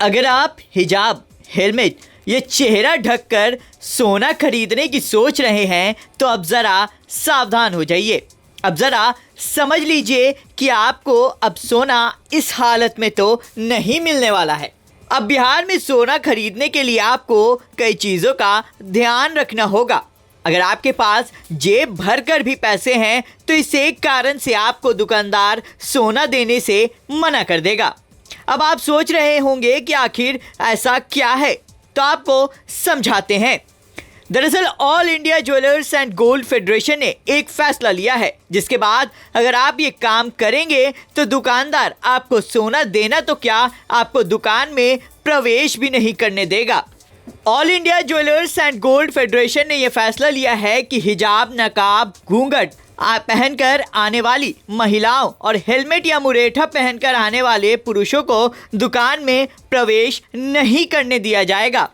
अगर आप हिजाब, हेलमेट या चेहरा ढककर सोना खरीदने की सोच रहे हैं तो अब ज़रा सावधान हो जाइए। अब ज़रा समझ लीजिए कि आपको अब सोना इस हालत में तो नहीं मिलने वाला है। अब बिहार में सोना खरीदने के लिए आपको कई चीज़ों का ध्यान रखना होगा। अगर आपके पास जेब भर कर भी पैसे हैं तो इस एक कारण से आपको दुकानदार सोना देने से मना कर देगा। अब आप सोच रहे होंगे कि आखिर ऐसा क्या है, तो आपको समझाते हैं। दरअसल all India jewellers and gold federation ने एक फैसला लिया है, जिसके बाद अगर आप ये काम करेंगे तो दुकानदार आपको सोना देना तो क्या, आपको दुकान में प्रवेश भी नहीं करने देगा। All India jewellers and gold federation ने यह फैसला लिया है कि हिजाब, नकाब, घूंघट पहनकर आने वाली महिलाओं और हेलमेट या मुरेठा पहनकर आने वाले पुरुषों को दुकान में प्रवेश नहीं करने दिया जाएगा।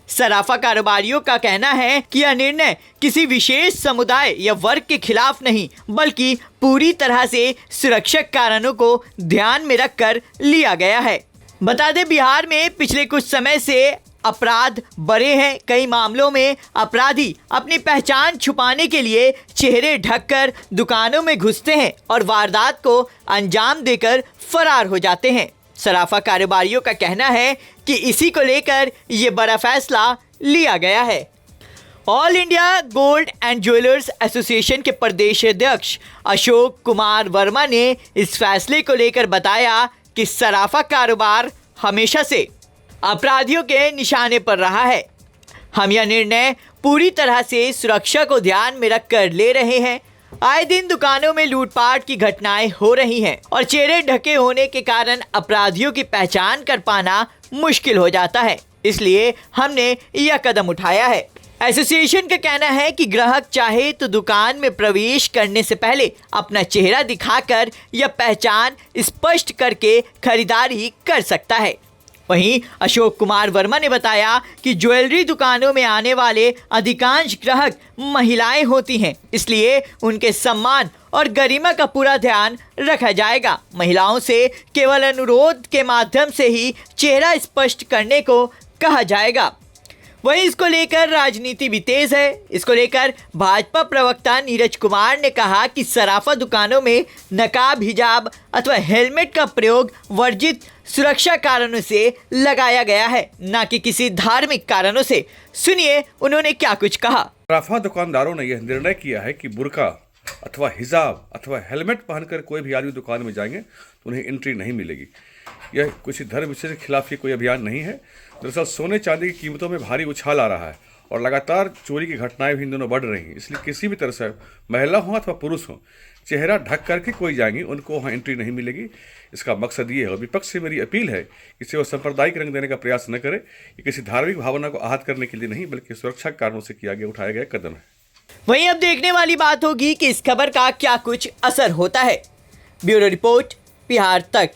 सराफा कारोबारियों का कहना है कि यह निर्णय किसी विशेष समुदाय या वर्ग के खिलाफ नहीं, बल्कि पूरी तरह से सुरक्षक कारणों को ध्यान में रखकर लिया गया है। बता दें, बिहार में पिछले कुछ समय से अपराध बढ़े हैं। कई मामलों में अपराधी अपनी पहचान छुपाने के लिए चेहरे ढककर दुकानों में घुसते हैं और वारदात को अंजाम देकर फरार हो जाते हैं। सराफा कारोबारियों का कहना है कि इसी को लेकर ये बड़ा फैसला लिया गया है। All India gold and jewellers association के प्रदेश अध्यक्ष अशोक कुमार वर्मा ने इस फैसले को लेकर बताया कि सराफा कारोबार हमेशा से अपराधियों के निशाने पर रहा है। हम यह निर्णय पूरी तरह से सुरक्षा को ध्यान में रखकर ले रहे हैं। आए दिन दुकानों में लूटपाट की घटनाएं हो रही हैं और चेहरे ढके होने के कारण अपराधियों की पहचान कर पाना मुश्किल हो जाता है, इसलिए हमने यह कदम उठाया है। एसोसिएशन का कहना है कि ग्राहक चाहे तो दुकान में प्रवेश करने से पहले अपना चेहरा दिखाकर या पहचान स्पष्ट करके खरीदारी कर सकता है। वहीं अशोक कुमार वर्मा ने बताया कि ज्वेलरी दुकानों में आने वाले अधिकांश ग्राहक महिलाएं होती हैं, इसलिए उनके सम्मान और गरिमा का पूरा ध्यान रखा जाएगा। महिलाओं से केवल अनुरोध के माध्यम से ही चेहरा स्पष्ट करने को कहा जाएगा। वहीं इसको लेकर राजनीति भी तेज है। इसको लेकर भाजपा प्रवक्ता नीरज कुमार ने कहा कि सराफा दुकानों में नकाब, हिजाब अथवा हेलमेट का प्रयोग वर्जित सुरक्षा कारणों से लगाया गया है, न कि किसी धार्मिक कारणों से। सुनिए उन्होंने क्या कुछ कहा। सराफा दुकानदारों ने यह निर्णय किया है कि बुर्का अथवा हिजाब अथवा हेलमेट पहनकर कोई भी आदमी दुकान में जाएंगे तो उन्हें एंट्री नहीं मिलेगी। यह किसी धर्म विशेष के खिलाफ ये कोई अभियान नहीं है। दरअसल सोने चांदी की कीमतों में भारी उछाल आ रहा है और लगातार चोरी की घटनाएं भी इन दिनों बढ़ रही हैं, इसलिए किसी भी तरह से महिला हो अथवा पुरुष हो, चेहरा ढक करके कोई जाएंगे उनको वहाँ एंट्री नहीं मिलेगी। इसका मकसद ये है और विपक्ष से मेरी अपील है कि इसे वो सांप्रदायिक रंग देने का प्रयास न करे। ये किसी धार्मिक भावना को आहत करने के लिए नहीं, बल्कि सुरक्षा कारणों से उठाया गया कदम है। वहीं अब देखने वाली बात होगी कि इस खबर का क्या कुछ असर होता है। ब्यूरो रिपोर्ट, बिहार तक।